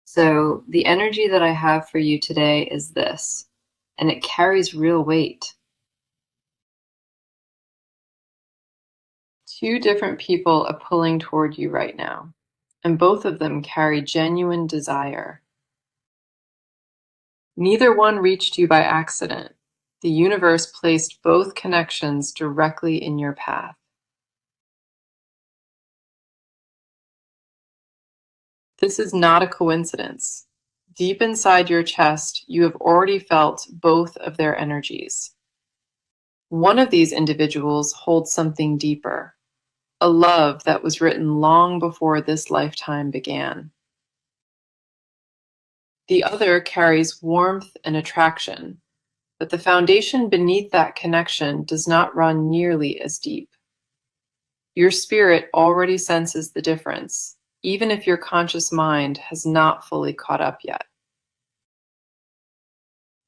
So the energy that I have for you today is this, and it carries real weight. Two different people are pulling toward you right now, and both of them carry genuine desire. Neither one reached you by accident. The universe placed both connections directly in your path. This is not a coincidence. Deep inside your chest, you have already felt both of their energies. One of these individuals holds something deeper, a love that was written long before this lifetime began. The other carries warmth and attraction, but the foundation beneath that connection does not run nearly as deep. Your spirit already senses the difference, even if your conscious mind has not fully caught up yet.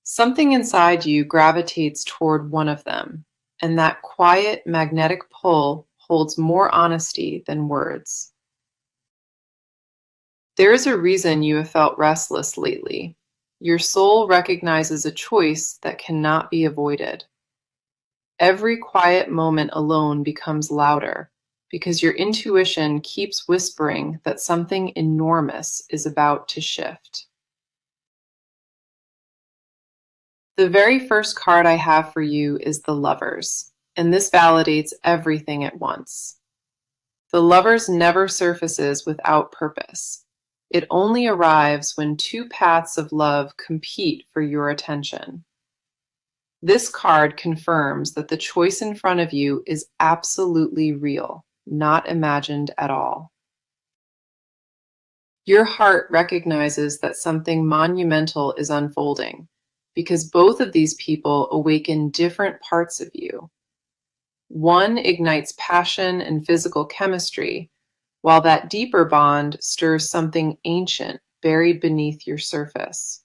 Something inside you gravitates toward one of them, and that quiet magnetic pull holds more honesty than words. There is a reason you have felt restless lately. Your soul recognizes a choice that cannot be avoided. Every quiet moment alone becomes louder because your intuition keeps whispering that something enormous is about to shift. The very first card I have for you is the Lovers, and this validates everything at once. The Lovers never surfaces without purpose. It only arrives when two paths of love compete for your attention. This card confirms that the choice in front of you is absolutely real, not imagined at all. Your heart recognizes that something monumental is unfolding because both of these people awaken different parts of you. One ignites passion and physical chemistry, while that deeper bond stirs something ancient buried beneath your surface.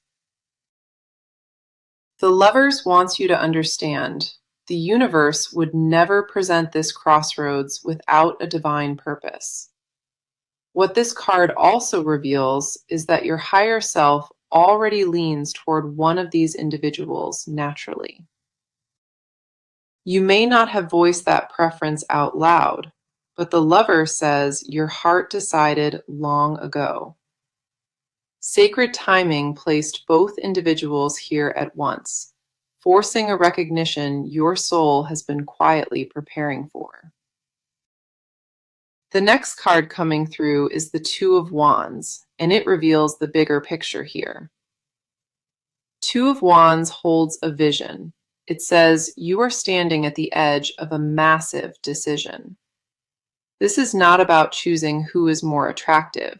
The Lovers wants you to understand the universe would never present this crossroads without a divine purpose. What this card also reveals is that your higher self already leans toward one of these individuals naturally. You may not have voiced that preference out loud, but the Lover says your heart decided long ago. Sacred timing placed both individuals here at once, forcing a recognition your soul has been quietly preparing for. The next card coming through is the Two of Wands, and it reveals the bigger picture here. Two of Wands holds a vision. It says you are standing at the edge of a massive decision. This is not about choosing who is more attractive.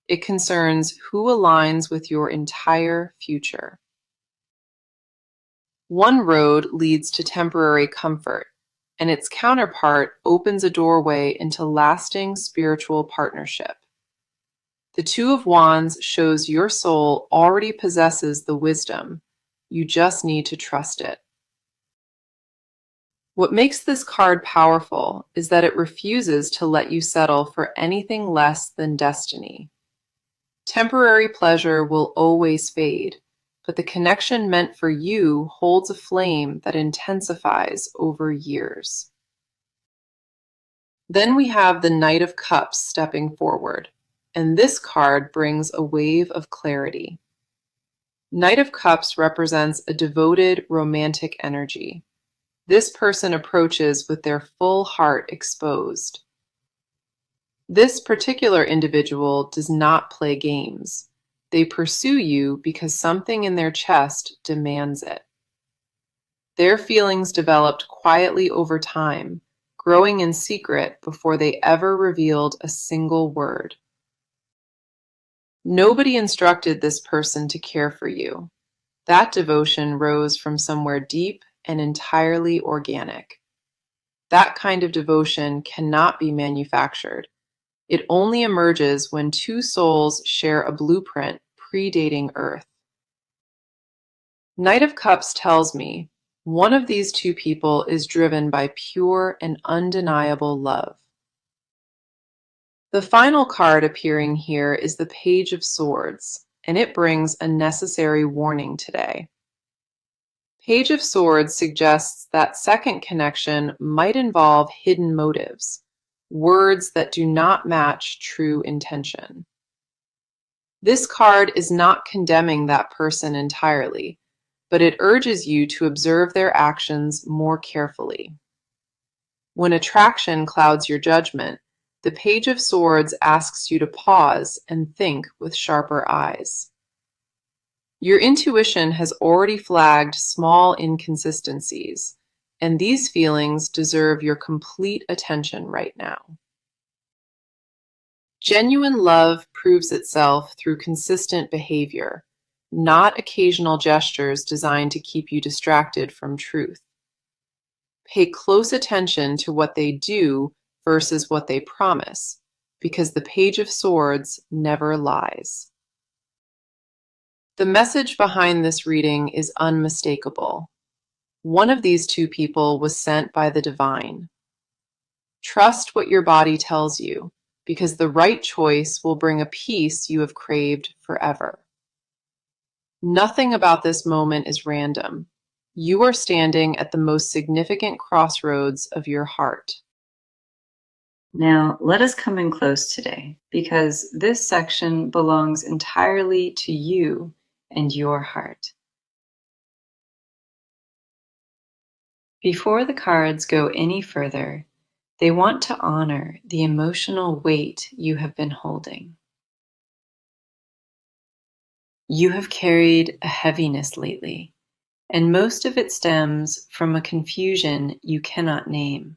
It concerns who aligns with your entire future. One road leads to temporary comfort, and its counterpart opens a doorway into lasting spiritual partnership. The Two of Wands shows your soul already possesses the wisdom. You just need to trust it. What makes this card powerful is that it refuses to let you settle for anything less than destiny. Temporary pleasure will always fade, but the connection meant for you holds a flame that intensifies over years. Then we have the Knight of Cups stepping forward, and this card brings a wave of clarity. Knight of Cups represents a devoted, romantic energy. This person approaches with their full heart exposed. This particular individual does not play games. They pursue you because something in their chest demands it. Their feelings developed quietly over time, growing in secret before they ever revealed a single word. Nobody instructed this person to care for you. That devotion rose from somewhere deep and entirely organic. That kind of devotion cannot be manufactured. It only emerges when two souls share a blueprint predating Earth. Knight of Cups tells me one of these two people is driven by pure and undeniable love. The final card appearing here is the Page of Swords, and it brings a necessary warning today. Page of Swords suggests that second connection might involve hidden motives, words that do not match true intention. This card is not condemning that person entirely, but it urges you to observe their actions more carefully. When attraction clouds your judgment, the Page of Swords asks you to pause and think with sharper eyes. Your intuition has already flagged small inconsistencies, and these feelings deserve your complete attention right now. Genuine love proves itself through consistent behavior, not occasional gestures designed to keep you distracted from truth. Pay close attention to what they do versus what they promise, because the Page of Swords never lies. The message behind this reading is unmistakable. One of these two people was sent by the divine. Trust what your body tells you, because the right choice will bring a peace you have craved forever. Nothing about this moment is random. You are standing at the most significant crossroads of your heart. Now, let us come in close today, because this section belongs entirely to you and your heart. Before the cards go any further, they want to honor the emotional weight you have been holding. You have carried a heaviness lately, and most of it stems from a confusion you cannot name.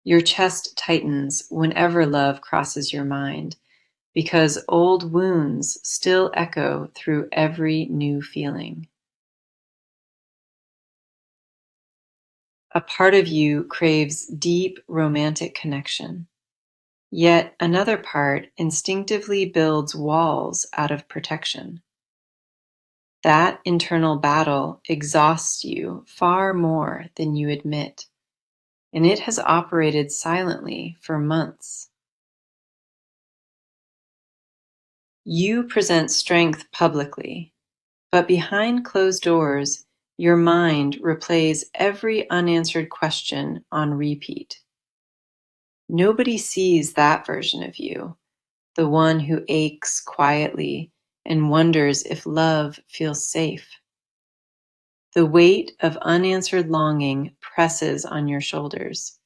Your chest tightens whenever love crosses your mind, because old wounds still echo through every new feeling. A part of you craves deep romantic connection, yet another part instinctively builds walls out of protection. That internal battle exhausts you far more than you admit, and it has operated silently for months. You present strength publicly, but behind closed doors, your mind replays every unanswered question on repeat. Nobody sees that version of you, the one who aches quietly and wonders if love feels safe. The weight of unanswered longing presses on your shoulders,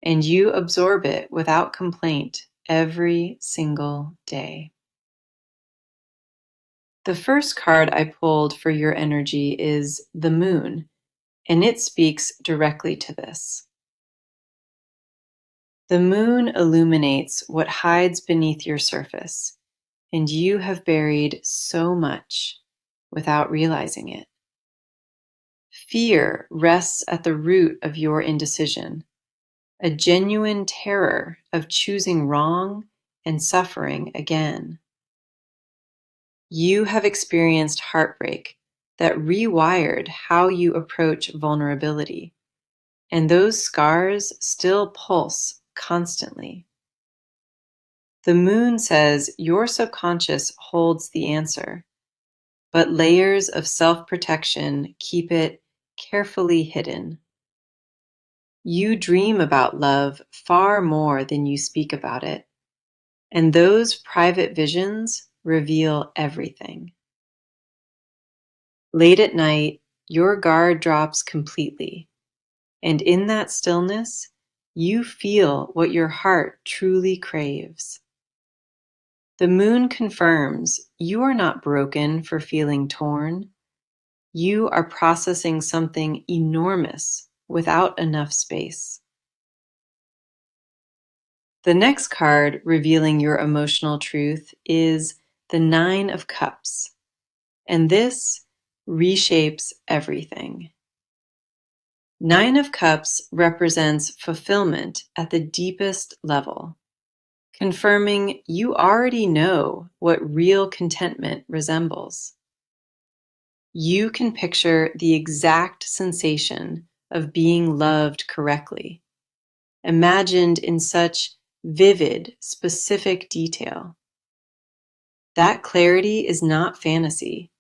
and you absorb it without complaint every single day. The first card I pulled for your energy is the Moon, and it speaks directly to this. The moon illuminates what hides beneath your surface, and you have buried so much without realizing it. Fear rests at the root of your indecision, a genuine terror of choosing wrong and suffering again. You have experienced heartbreak that rewired how you approach vulnerability, and those scars still pulse constantly. The moon says your subconscious holds the answer, but layers of self-protection keep it carefully hidden. You dream about love far more than you speak about it, and those private visions reveal everything. Late at night, your guard drops completely, and in that stillness, you feel what your heart truly craves. The moon confirms you are not broken for feeling torn. You are processing something enormous without enough space. The next card revealing your emotional truth is the Nine of Cups, and this reshapes everything. Nine of Cups represents fulfillment at the deepest level, confirming you already know what real contentment resembles. You can picture the exact sensation of being loved correctly, imagined in such vivid, specific detail. That clarity is not fantasy.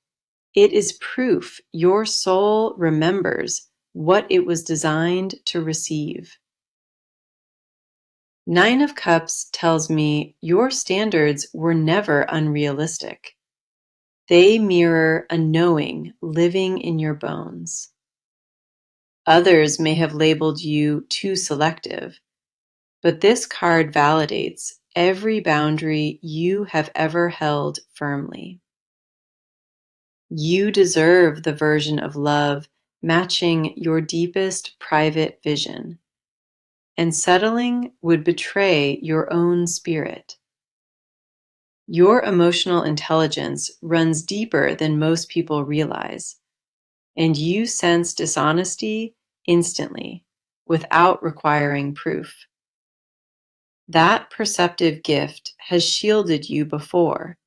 It is proof your soul remembers what it was designed to receive. Nine of Cups tells me your standards were never unrealistic. They mirror a knowing living in your bones. Others may have labeled you too selective, but this card validates every boundary you have ever held firmly. You deserve the version of love matching your deepest private vision, and settling would betray your own spirit. Your emotional intelligence runs deeper than most people realize, and you sense dishonesty instantly without requiring proof. That perceptive gift has shielded you before,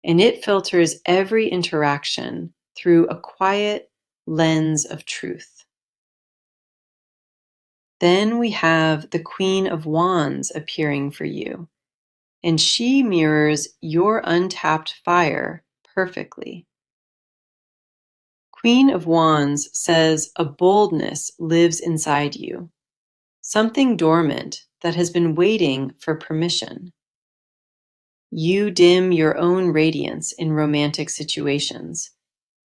and it filters every interaction through a quiet lens of truth. Then we have the Queen of Wands appearing for you, and she mirrors your untapped fire perfectly. Queen of Wands says a boldness lives inside you, something dormant that has been waiting for permission. You dim your own radiance in romantic situations,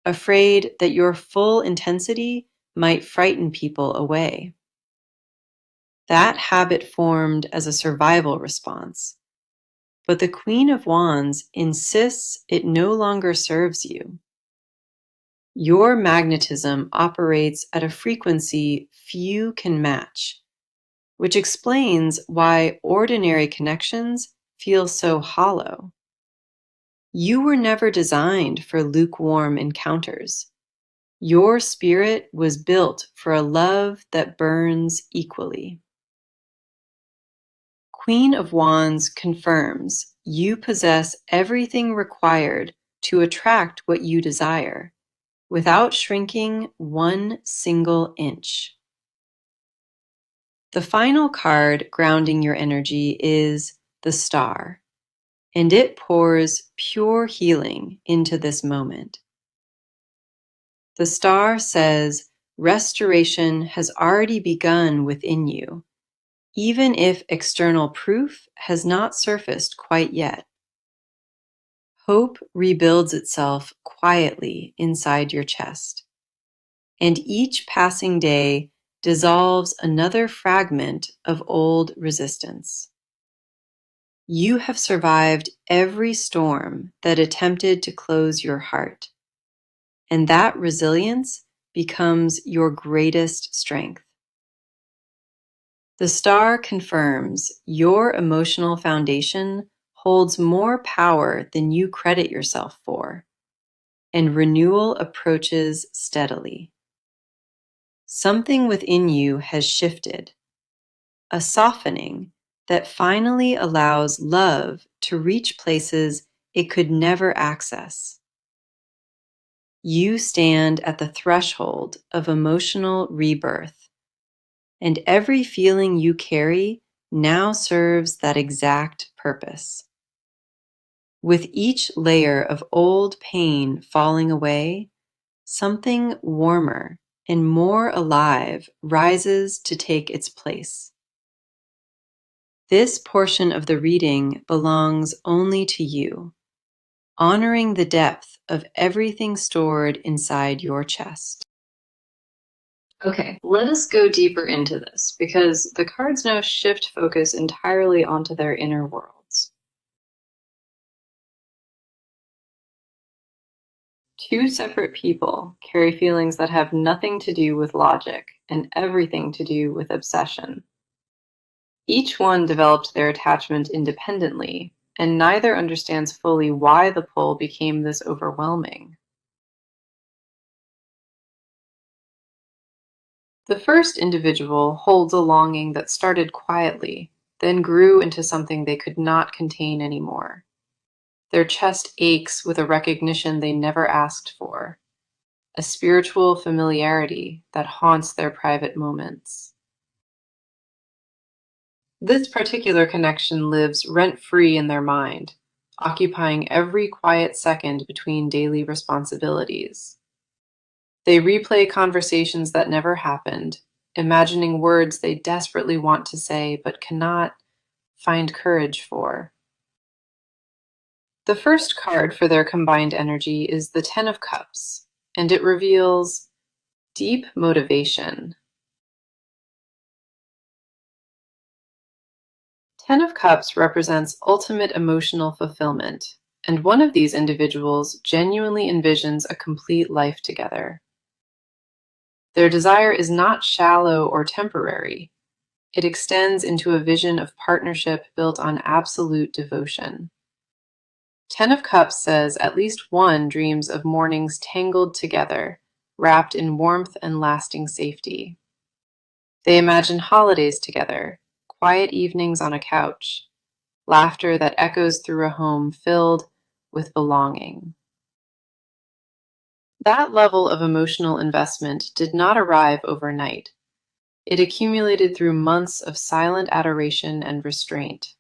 afraid that your full intensity might frighten people away. That habit formed as a survival response, but the Queen of Wands insists it no longer serves you. Your magnetism operates at a frequency few can match, which explains why ordinary connections feel so hollow. You were never designed for lukewarm encounters. Your spirit was built for a love that burns equally. Queen of Wands confirms you possess everything required to attract what you desire, without shrinking one single inch. The final card grounding your energy is the Star, and it pours pure healing into this moment. The Star says restoration has already begun within you, even if external proof has not surfaced quite yet. Hope rebuilds itself quietly inside your chest, and each passing day dissolves another fragment of old resistance. You have survived every storm that attempted to close your heart, and that resilience becomes your greatest strength. The Star confirms your emotional foundation holds more power than you credit yourself for, and renewal approaches steadily. Something within you has shifted, a softening that finally allows love to reach places it could never access. You stand at the threshold of emotional rebirth, and every feeling you carry now serves that exact purpose. With each layer of old pain falling away, something warmer and more alive rises to take its place. This portion of the reading belongs only to you, honoring the depth of everything stored inside your chest. Okay, let us go deeper into this because the cards now shift focus entirely onto their inner worlds. Two separate people carry feelings that have nothing to do with logic and everything to do with obsession. Each one developed their attachment independently, and neither understands fully why the pull became this overwhelming. The first individual holds a longing that started quietly, then grew into something they could not contain anymore. Their chest aches with a recognition they never asked for, a spiritual familiarity that haunts their private moments. This particular connection lives rent-free in their mind, occupying every quiet second between daily responsibilities. They replay conversations that never happened, imagining words they desperately want to say but cannot find courage for. The first card for their combined energy is the Ten of Cups, and it reveals deep motivation. Ten of Cups represents ultimate emotional fulfillment, and one of these individuals genuinely envisions a complete life together. Their desire is not shallow or temporary. It extends into a vision of partnership built on absolute devotion. Ten of Cups says at least one dreams of mornings tangled together, wrapped in warmth and lasting safety. They imagine holidays together, quiet evenings on a couch, laughter that echoes through a home filled with belonging. That level of emotional investment did not arrive overnight. It accumulated through months of silent adoration and restraint.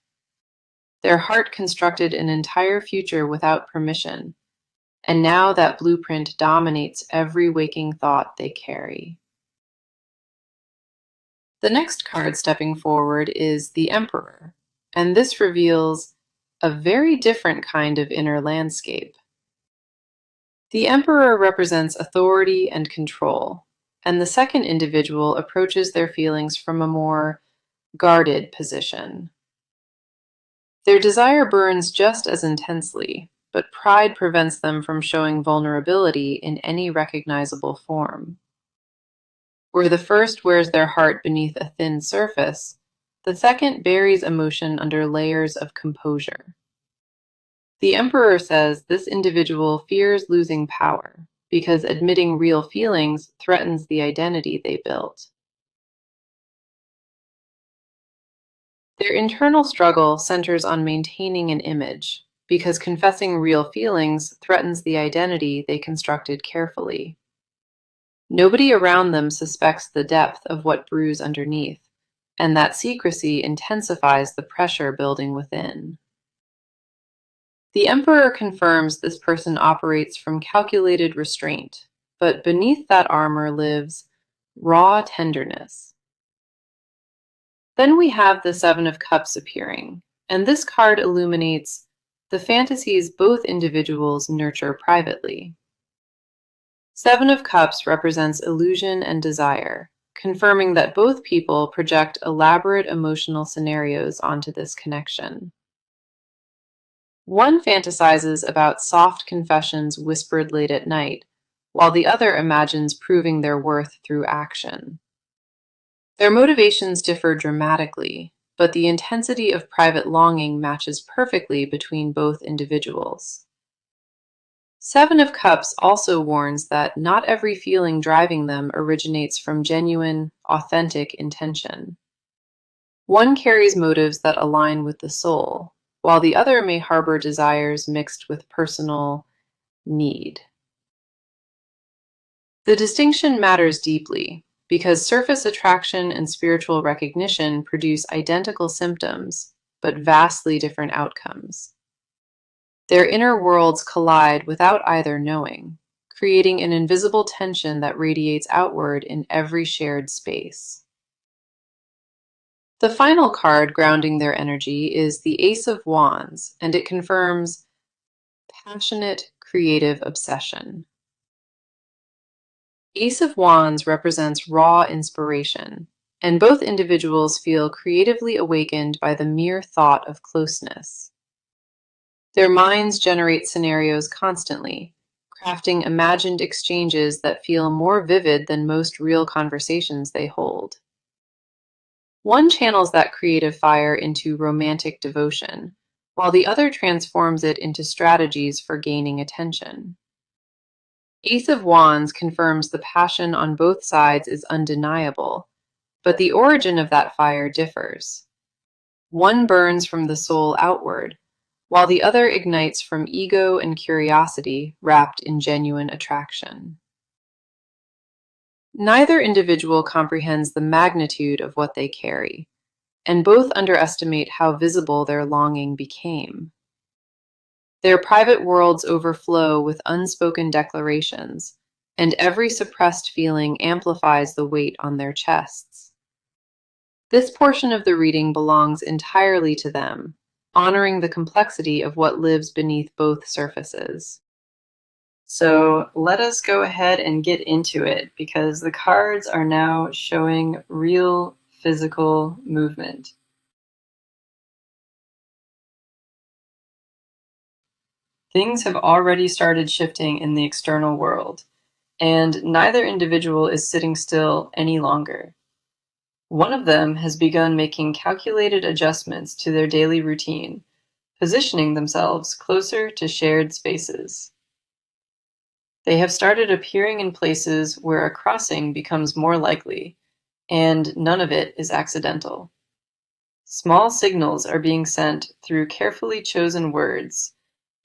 Their heart constructed an entire future without permission, and now that blueprint dominates every waking thought they carry. The next card stepping forward is the Emperor, and this reveals a very different kind of inner landscape. The Emperor represents authority and control, and the second individual approaches their feelings from a more guarded position. Their desire burns just as intensely, but pride prevents them from showing vulnerability in any recognizable form. Where the first wears their heart beneath a thin surface, the second buries emotion under layers of composure. The Emperor says this individual fears losing power because admitting real feelings threatens the identity they built. Their internal struggle centers on maintaining an image because confessing real feelings threatens the identity they constructed carefully. Nobody around them suspects the depth of what brews underneath, and that secrecy intensifies the pressure building within. The Emperor confirms this person operates from calculated restraint, but beneath that armor lives raw tenderness. Then we have the Seven of Cups appearing, and this card illuminates the fantasies both individuals nurture privately. Seven of Cups represents illusion and desire, confirming that both people project elaborate emotional scenarios onto this connection. One fantasizes about soft confessions whispered late at night, while the other imagines proving their worth through action. Their motivations differ dramatically, but the intensity of private longing matches perfectly between both individuals. Seven of Cups also warns that not every feeling driving them originates from genuine, authentic intention. One carries motives that align with the soul, while the other may harbor desires mixed with personal need. The distinction matters deeply because surface attraction and spiritual recognition produce identical symptoms, but vastly different outcomes. Their inner worlds collide without either knowing, creating an invisible tension that radiates outward in every shared space. The final card grounding their energy is the Ace of Wands, and it confirms passionate, creative obsession. Ace of Wands represents raw inspiration, and both individuals feel creatively awakened by the mere thought of closeness. Their minds generate scenarios constantly, crafting imagined exchanges that feel more vivid than most real conversations they hold. One channels that creative fire into romantic devotion, while the other transforms it into strategies for gaining attention. Ace of Wands confirms the passion on both sides is undeniable, but the origin of that fire differs. One burns from the soul outward, while the other ignites from ego and curiosity wrapped in genuine attraction. Neither individual comprehends the magnitude of what they carry, and both underestimate how visible their longing became. Their private worlds overflow with unspoken declarations, and every suppressed feeling amplifies the weight on their chests. This portion of the reading belongs entirely to them, honoring the complexity of what lives beneath both surfaces. So let us go ahead and get into it, because the cards are now showing real physical movement. Things have already started shifting in the external world, and neither individual is sitting still any longer. One of them has begun making calculated adjustments to their daily routine, positioning themselves closer to shared spaces. They have started appearing in places where a crossing becomes more likely, and none of it is accidental. Small signals are being sent through carefully chosen words,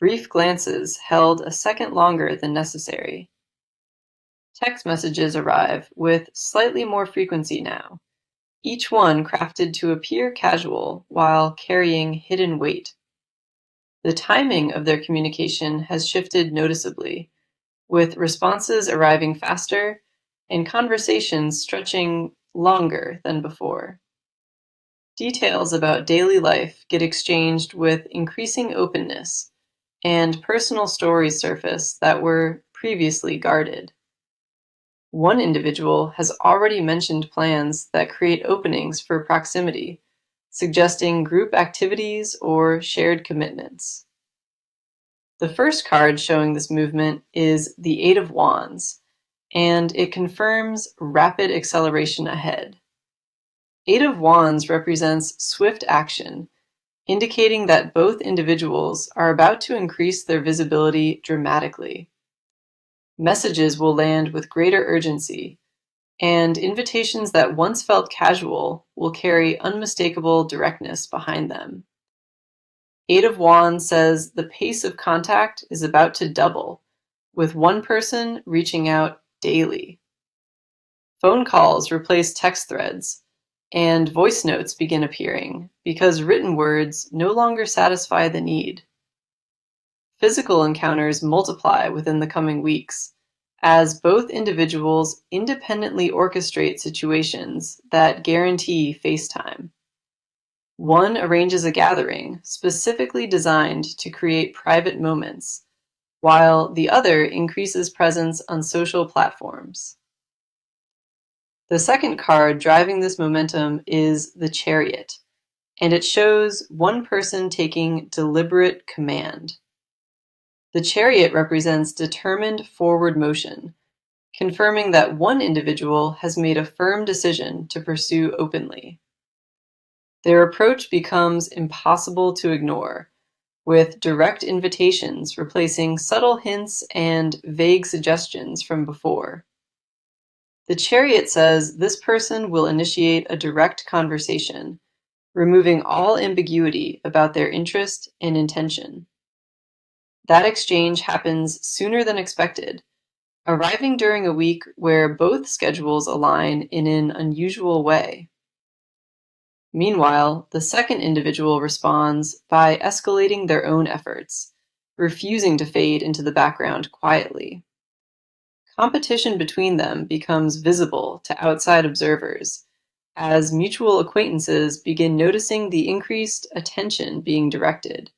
brief glances held a second longer than necessary. Text messages arrive with slightly more frequency now, each one crafted to appear casual while carrying hidden weight. The timing of their communication has shifted noticeably, with responses arriving faster and conversations stretching longer than before. Details about daily life get exchanged with increasing openness, and personal stories surface that were previously guarded. One individual has already mentioned plans that create openings for proximity, suggesting group activities or shared commitments. The first card showing this movement is the Eight of Wands, and it confirms rapid acceleration ahead. Eight of Wands represents swift action, indicating that both individuals are about to increase their visibility dramatically. Messages will land with greater urgency, and invitations that once felt casual will carry unmistakable directness behind them. Eight of Wands says the pace of contact is about to double, with one person reaching out daily. Phone calls replace text threads, and voice notes begin appearing because written words no longer satisfy the need. Physical encounters multiply within the coming weeks, as both individuals independently orchestrate situations that guarantee face time. One arranges a gathering specifically designed to create private moments, while the other increases presence on social platforms. The second card driving this momentum is the Chariot, and it shows one person taking deliberate command. The Chariot represents determined forward motion, confirming that one individual has made a firm decision to pursue openly. Their approach becomes impossible to ignore, with direct invitations replacing subtle hints and vague suggestions from before. The Chariot says this person will initiate a direct conversation, removing all ambiguity about their interest and intention. That exchange happens sooner than expected, arriving during a week where both schedules align in an unusual way. Meanwhile, the second individual responds by escalating their own efforts, refusing to fade into the background quietly. Competition between them becomes visible to outside observers, as mutual acquaintances begin noticing the increased attention being directed.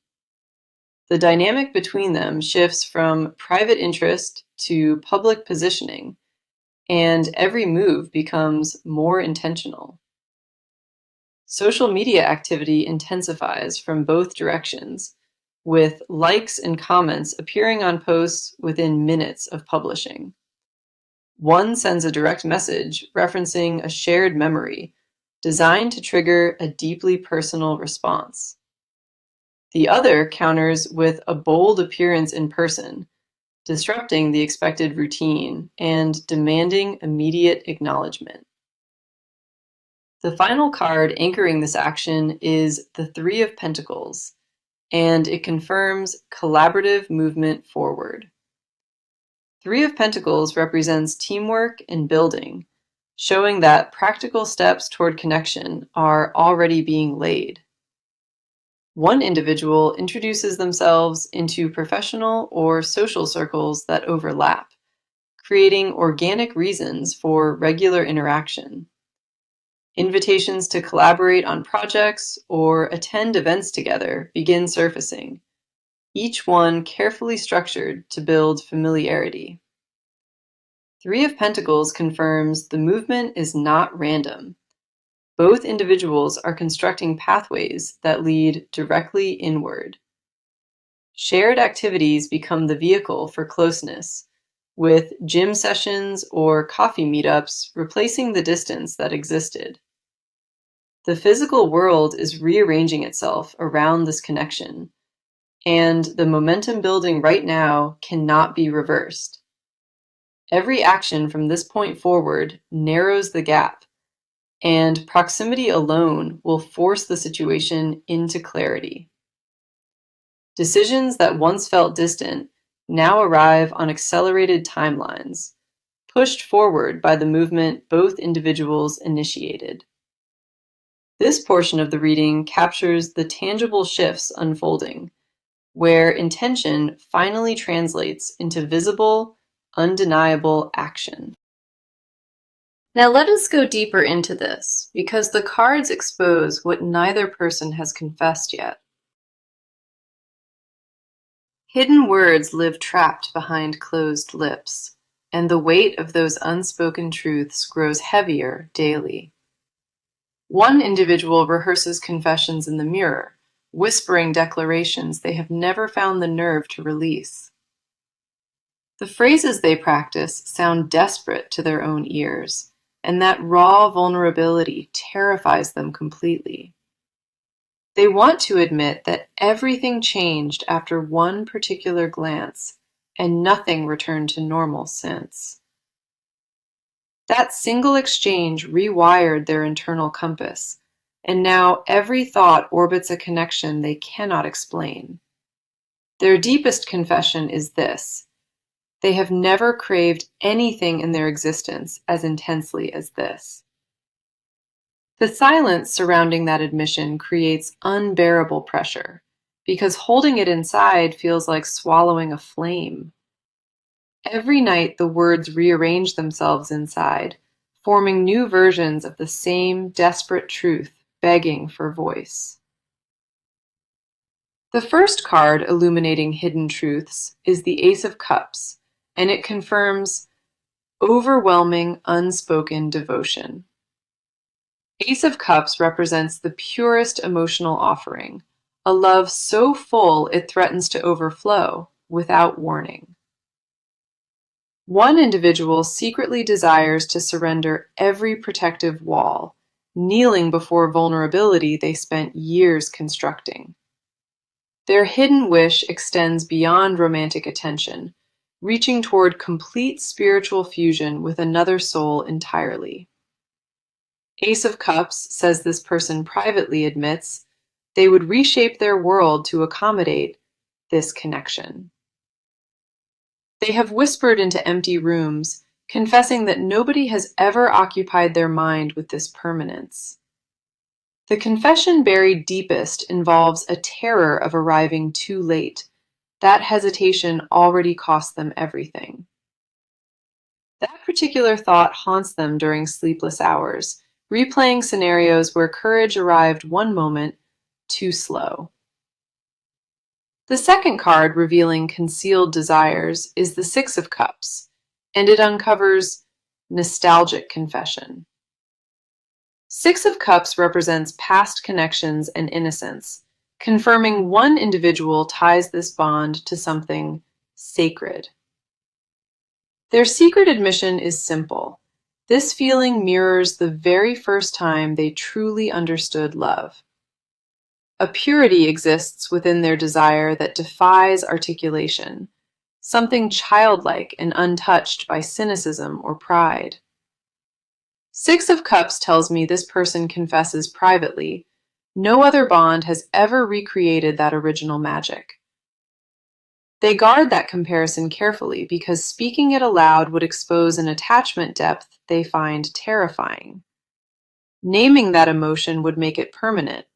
The dynamic between them shifts from private interest to public positioning, and every move becomes more intentional. Social media activity intensifies from both directions, with likes and comments appearing on posts within minutes of publishing. One sends a direct message referencing a shared memory, designed to trigger a deeply personal response. The other counters with a bold appearance in person, disrupting the expected routine and demanding immediate acknowledgement. The final card anchoring this action is the Three of Pentacles, and it confirms collaborative movement forward. Three of Pentacles represents teamwork and building, showing that practical steps toward connection are already being laid. One individual introduces themselves into professional or social circles that overlap, creating organic reasons for regular interaction. Invitations to collaborate on projects or attend events together begin surfacing, each one carefully structured to build familiarity. Three of Pentacles confirms the movement is not random. Both individuals are constructing pathways that lead directly inward. Shared activities become the vehicle for closeness, with gym sessions or coffee meetups replacing the distance that existed. The physical world is rearranging itself around this connection, and the momentum building right now cannot be reversed. Every action from this point forward narrows the gap, and proximity alone will force the situation into clarity. Decisions that once felt distant now arrive on accelerated timelines, pushed forward by the movement both individuals initiated. This portion of the reading captures the tangible shifts unfolding, where intention finally translates into visible, undeniable action. Now let us go deeper into this, because the cards expose what neither person has confessed yet. Hidden words live trapped behind closed lips, and the weight of those unspoken truths grows heavier daily. One individual rehearses confessions in the mirror, whispering declarations they have never found the nerve to release. The phrases they practice sound desperate to their own ears, and that raw vulnerability terrifies them completely. They want to admit that everything changed after one particular glance, and nothing returned to normal since. That single exchange rewired their internal compass, and now every thought orbits a connection they cannot explain. Their deepest confession is this: they have never craved anything in their existence as intensely as this. The silence surrounding that admission creates unbearable pressure, because holding it inside feels like swallowing a flame. Every night the words rearrange themselves inside, forming new versions of the same desperate truth begging for voice. The first card illuminating hidden truths is the Ace of Cups, and it confirms overwhelming unspoken devotion. Ace of Cups represents the purest emotional offering, a love so full it threatens to overflow without warning. One individual secretly desires to surrender every protective wall, kneeling before vulnerability they spent years constructing. Their hidden wish extends beyond romantic attention, reaching toward complete spiritual fusion with another soul entirely. Ace of Cups says this person privately admits they would reshape their world to accommodate this connection. They have whispered into empty rooms, confessing that nobody has ever occupied their mind with this permanence. The confession buried deepest involves a terror of arriving too late. That hesitation already cost them everything. That particular thought haunts them during sleepless hours, replaying scenarios where courage arrived one moment too slow. The second card revealing concealed desires is the Six of Cups, and it uncovers nostalgic confession. Six of Cups represents past connections and innocence, confirming one individual ties this bond to something sacred. Their secret admission is simple. This feeling mirrors the very first time they truly understood love. A purity exists within their desire that defies articulation, something childlike and untouched by cynicism or pride. Six of Cups tells me this person confesses privately. No other bond has ever recreated that original magic. They guard that comparison carefully because speaking it aloud would expose an attachment depth they find terrifying. Naming that emotion would make it permanent,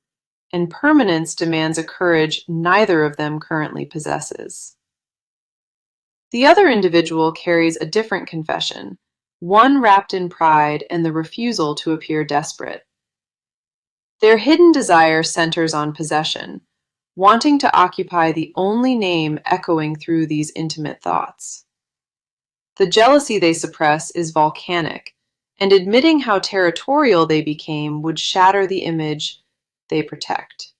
and permanence demands a courage neither of them currently possesses. The other individual carries a different confession, one wrapped in pride and the refusal to appear desperate. Their hidden desire centers on possession, wanting to occupy the only name echoing through these intimate thoughts. The jealousy they suppress is volcanic, and admitting how territorial they became would shatter the image they protect.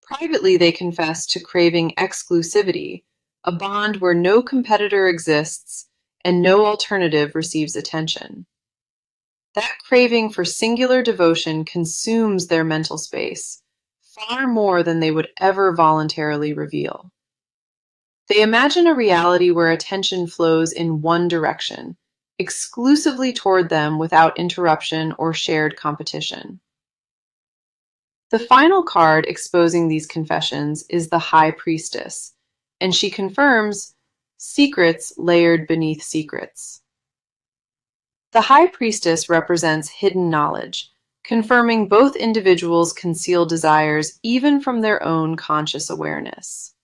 Privately, they confess to craving exclusivity, a bond where no competitor exists and no alternative receives attention. That craving for singular devotion consumes their mental space, far more than they would ever voluntarily reveal. They imagine a reality where attention flows in one direction, exclusively toward them without interruption or shared competition. The final card exposing these confessions is the High Priestess, and she confirms secrets layered beneath secrets. The High Priestess represents hidden knowledge, confirming both individuals' concealed desires even from their own conscious awareness.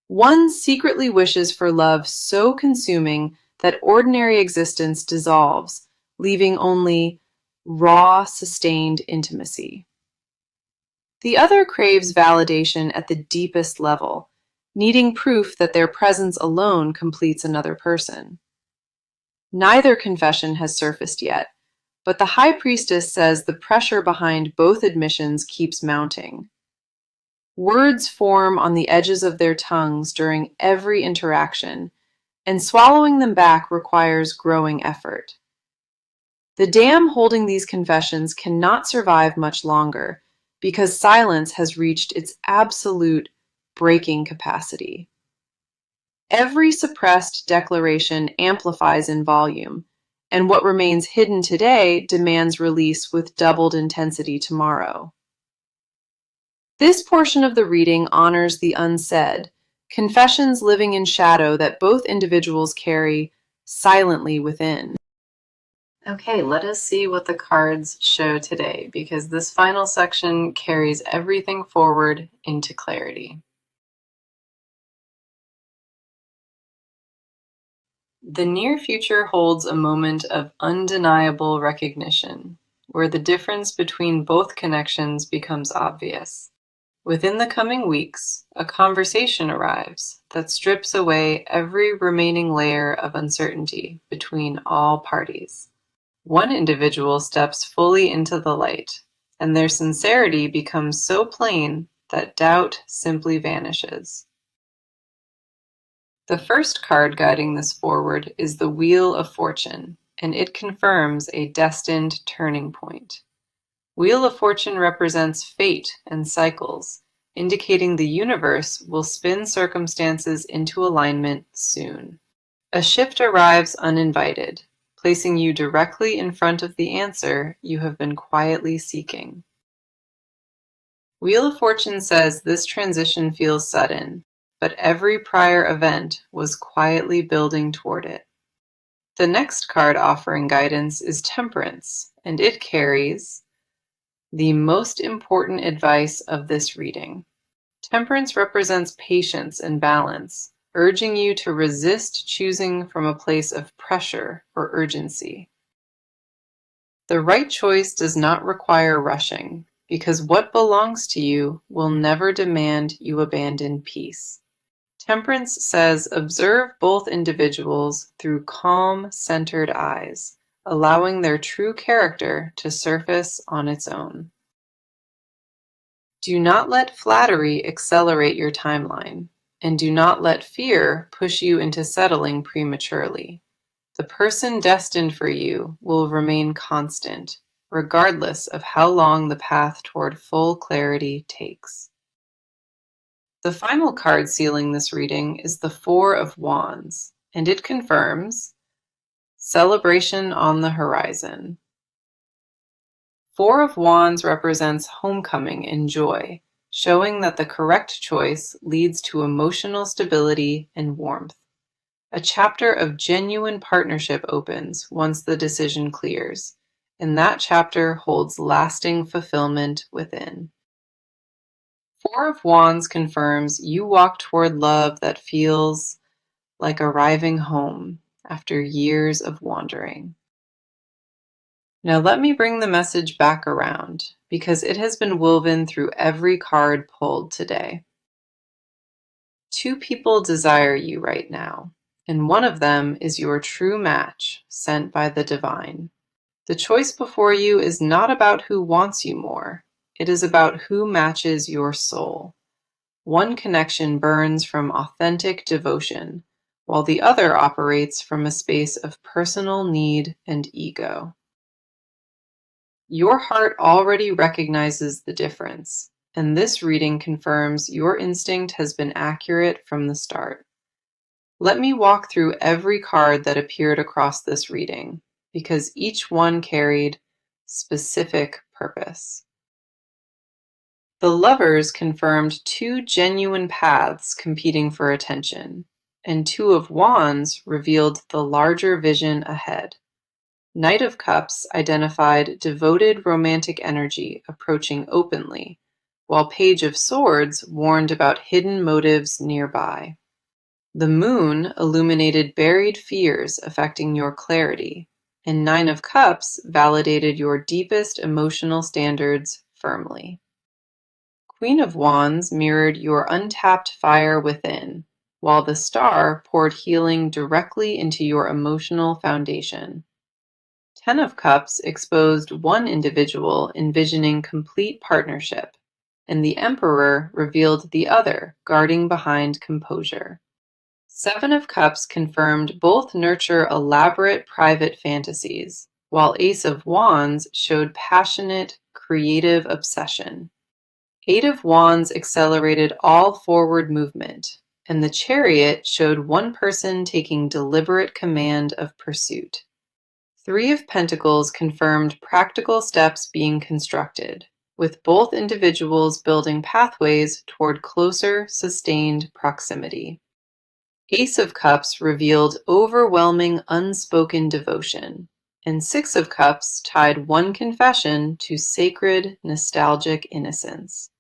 One secretly wishes for love so consuming that ordinary existence dissolves, leaving only raw, sustained intimacy. The other craves validation at the deepest level, needing proof that their presence alone completes another person. Neither confession has surfaced yet, but the High Priestess says the pressure behind both admissions keeps mounting. Words form on the edges of their tongues during every interaction, and swallowing them back requires growing effort. The dam holding these confessions cannot survive much longer because silence has reached its absolute breaking capacity. Every suppressed declaration amplifies in volume, and what remains hidden today demands release with doubled intensity tomorrow. This portion of the reading honors the unsaid, confessions living in shadow that both individuals carry silently within. Okay, let us see what the cards show today, because this final section carries everything forward into clarity. The near future holds a moment of undeniable recognition, where the difference between both connections becomes obvious. Within the coming weeks, a conversation arrives that strips away every remaining layer of uncertainty between all parties. One individual steps fully into the light, and their sincerity becomes so plain that doubt simply vanishes. The first card guiding this forward is the Wheel of Fortune, and it confirms a destined turning point. Wheel of Fortune represents fate and cycles, indicating the universe will spin circumstances into alignment soon. A shift arrives uninvited, placing you directly in front of the answer you have been quietly seeking. Wheel of Fortune says this transition feels sudden, but every prior event was quietly building toward it. The next card offering guidance is Temperance, and it carries the most important advice of this reading. Temperance represents patience and balance, urging you to resist choosing from a place of pressure or urgency. The right choice does not require rushing, because what belongs to you will never demand you abandon peace. Temperance says observe both individuals through calm, centered eyes, allowing their true character to surface on its own. Do not let flattery accelerate your timeline, and do not let fear push you into settling prematurely. The person destined for you will remain constant, regardless of how long the path toward full clarity takes. The final card sealing this reading is the Four of Wands, and it confirms celebration on the horizon. Four of Wands represents homecoming and joy, showing that the correct choice leads to emotional stability and warmth. A chapter of genuine partnership opens once the decision clears, and that chapter holds lasting fulfillment within. Four of Wands confirms you walk toward love that feels like arriving home after years of wandering. Now let me bring the message back around, because it has been woven through every card pulled today. Two people desire you right now, and one of them is your true match sent by the divine. The choice before you is not about who wants you more. It is about who matches your soul. One connection burns from authentic devotion, while the other operates from a space of personal need and ego. Your heart already recognizes the difference, and this reading confirms your instinct has been accurate from the start. Let me walk through every card that appeared across this reading, because each one carried specific purpose. The Lovers confirmed two genuine paths competing for attention, and Two of Wands revealed the larger vision ahead. Knight of Cups identified devoted romantic energy approaching openly, while Page of Swords warned about hidden motives nearby. The Moon illuminated buried fears affecting your clarity, and Nine of Cups validated your deepest emotional standards firmly. Queen of Wands mirrored your untapped fire within, while the Star poured healing directly into your emotional foundation. Ten of Cups exposed one individual envisioning complete partnership, and the Emperor revealed the other guarding behind composure. Seven of Cups confirmed both nurture elaborate private fantasies, while Ace of Wands showed passionate, creative obsession. Eight of Wands accelerated all forward movement, and the Chariot showed one person taking deliberate command of pursuit. Three of Pentacles confirmed practical steps being constructed, with both individuals building pathways toward closer, sustained proximity. Ace of Cups revealed overwhelming unspoken devotion, and Six of Cups tied one confession to sacred, nostalgic innocence.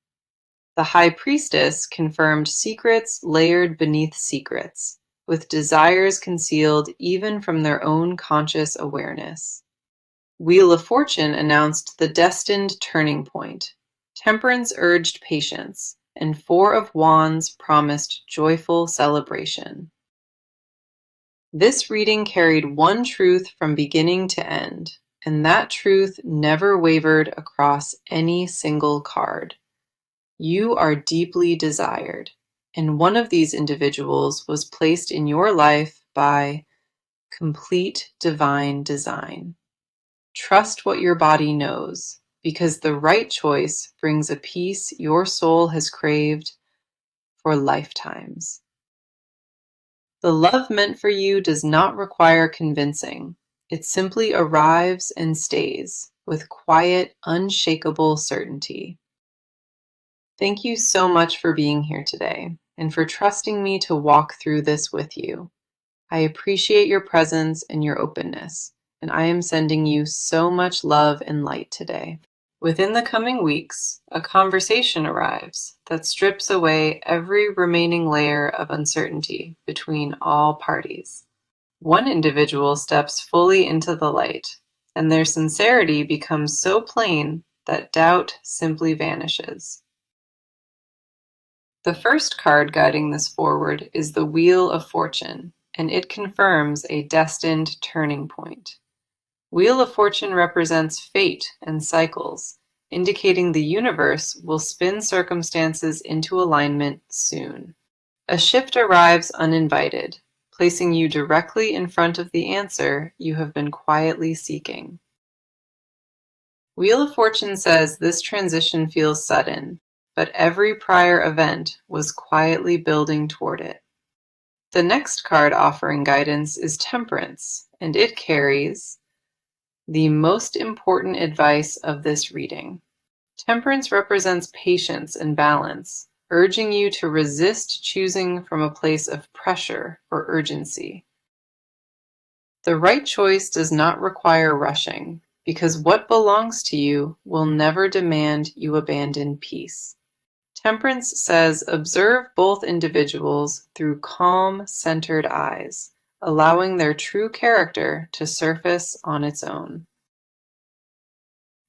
The High Priestess confirmed secrets layered beneath secrets, with desires concealed even from their own conscious awareness. Wheel of Fortune announced the destined turning point. Temperance urged patience, and Four of Wands promised joyful celebration. This reading carried one truth from beginning to end, and that truth never wavered across any single card. You are deeply desired, and one of these individuals was placed in your life by complete divine design. Trust what your body knows, because the right choice brings a peace your soul has craved for lifetimes. The love meant for you does not require convincing. It simply arrives and stays with quiet, unshakable certainty. Thank you so much for being here today and for trusting me to walk through this with you. I appreciate your presence and your openness, and I am sending you so much love and light today. Within the coming weeks, a conversation arrives that strips away every remaining layer of uncertainty between all parties. One individual steps fully into the light, and their sincerity becomes so plain that doubt simply vanishes. The first card guiding this forward is the Wheel of Fortune, and it confirms a destined turning point. Wheel of Fortune represents fate and cycles, indicating the universe will spin circumstances into alignment soon. A shift arrives uninvited, placing you directly in front of the answer you have been quietly seeking. Wheel of Fortune says this transition feels sudden, but every prior event was quietly building toward it. The next card offering guidance is Temperance, and it carries the most important advice of this reading. Temperance represents patience and balance, urging you to resist choosing from a place of pressure or urgency. The right choice does not require rushing, because what belongs to you will never demand you abandon peace. Temperance says, observe both individuals through calm, centered eyes, allowing their true character to surface on its own.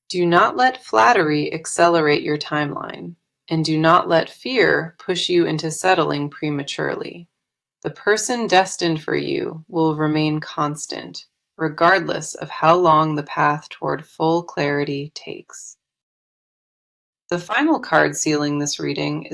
Do not let flattery accelerate your timeline, and do not let fear push you into settling prematurely. The person destined for you will remain constant, regardless of how long the path toward full clarity takes. The final card sealing this reading is